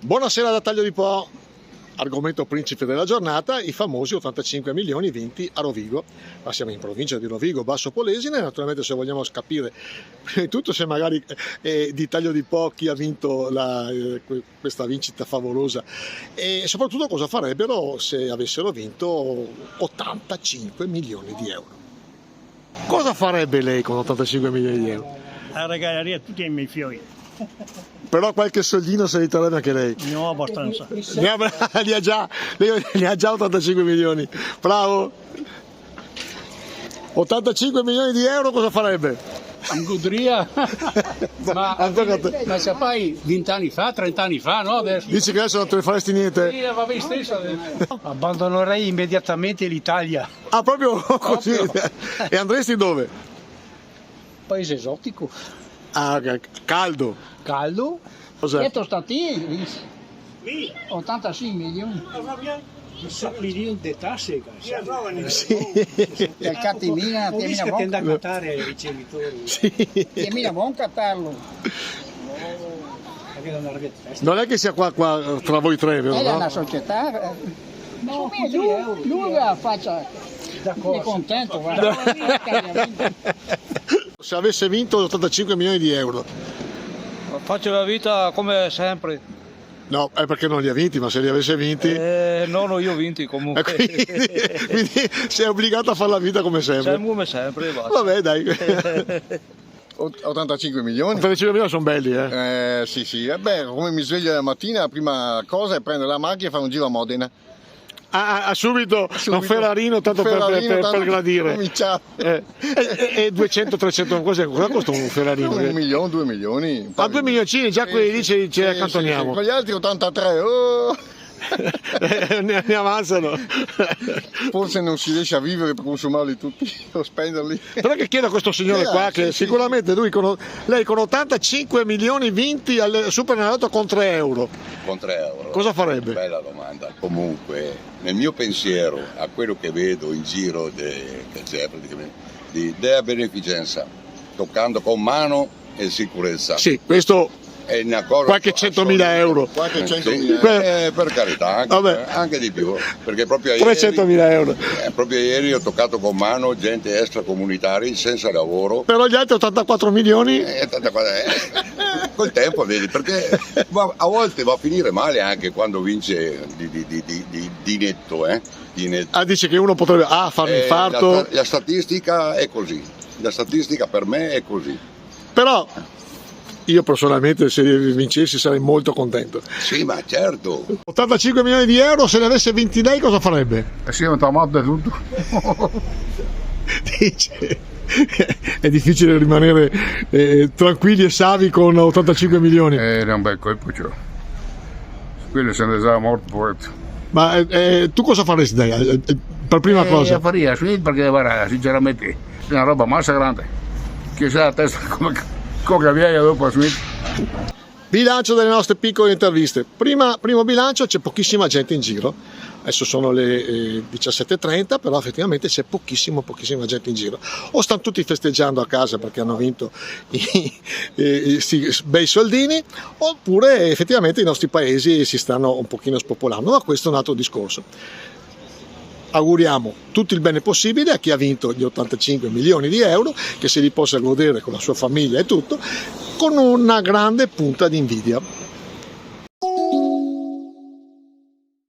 Buonasera da Taglio di Po, argomento principe della giornata, i famosi 85 milioni vinti a Rovigo. Ma siamo in provincia di Rovigo, Basso Polesine, naturalmente se vogliamo capire prima di tutto se magari di Taglio di Po chi ha vinto questa vincita favolosa e soprattutto cosa farebbero se avessero vinto 85 milioni di euro. Cosa farebbe lei con 85 milioni di euro? La regaleria a tutti i miei figli. Però qualche soldino se li terrebbe anche lei. Ne ho abbastanza. Li ha già, lei ne ha già 85 milioni. Bravo. 85 milioni di euro cosa farebbe? In godria, ma sai, 20 anni fa, 30 anni fa, no? Adesso. Dici che adesso non te ne faresti niente? Sì, va bene stesso adesso. Abbandonerei immediatamente l'Italia. Ah, proprio così? E andresti dove? Paese esotico, Ah, caldo. caldo. Cos'è? E stati 85 milioni. Milioni di tasse. Sì. Il Catimina, Capisco che da cantare ai ricevitori. Sì. Catimina, buon catarlo. Non è che sia qua tra voi tre, vero? È No? una società. No, lui la faccia. È contento, guarda. Se avesse vinto 85 milioni di euro. Faccio la vita come sempre. No, è perché non li ha vinti, ma se li avesse vinti... No, io ho vinti comunque. quindi sei obbligato a fare la vita come sempre. Sempre come sempre, basta. Vabbè, dai. 85 milioni? 85 milioni sono belli, eh? Sì. Beh, come mi sveglio la mattina, la prima cosa è prendere la macchina e fare un giro a Modena. Subito un Ferrarino tanto per gradire. Cominciare. E 200-300, cosa costa un Ferrarino? 1 milione, 2 milioni. A 2 milioncini, già quelli lì ce li accantoniamo. Sì. Con gli altri 83, oh! ne avanzano. Forse non si riesce a vivere per consumarli tutti o spenderli. Però che chiedo a questo signore qua che sicuramente lei con 85 milioni vinti al Superenalotto con 3 euro. Con 3 euro. Cosa farebbe? Bella domanda. Comunque, nel mio pensiero, a quello che vedo in giro che c'è praticamente, della beneficenza, toccando con mano e sicurezza. Sì, questo E ne accorgo qualche 100.000 euro. Qualche Sì, 100.000 per carità, anche di più. Perché proprio 300.000 euro. proprio ieri ho toccato con mano gente extracomunitari senza lavoro. Però gli altri 84 milioni... Col tempo vedi, perché a volte va a finire male anche quando vince di netto, di netto. Ah, dice che uno potrebbe fare un infarto. La statistica è così, la statistica per me è così. Però io personalmente se vincessi sarei molto contento. Sì, ma certo. 85 milioni di euro, se ne avesse vinti lei cosa farebbe? Sì, ma tamata tutto. Dice, è difficile rimanere tranquilli e savi con 85 milioni. Era un bel colpo, cioè. Quello se ne sa morto poeta. Ma tu cosa faresti dai, per prima cosa? Faria, sì, perché guarda, sinceramente è una roba massa grande. Che sa la testa come vieja dopo a Smith. Bilancio delle nostre piccole interviste. Primo bilancio, c'è pochissima gente in giro. Adesso sono le 17:30, però effettivamente c'è pochissima gente in giro. O stanno tutti festeggiando a casa perché hanno vinto bei soldini, oppure effettivamente i nostri paesi si stanno un pochino spopolando, ma questo è un altro discorso. Auguriamo tutto il bene possibile a chi ha vinto gli 85 milioni di euro, che se li possa godere con la sua famiglia e tutto, con una grande punta di invidia.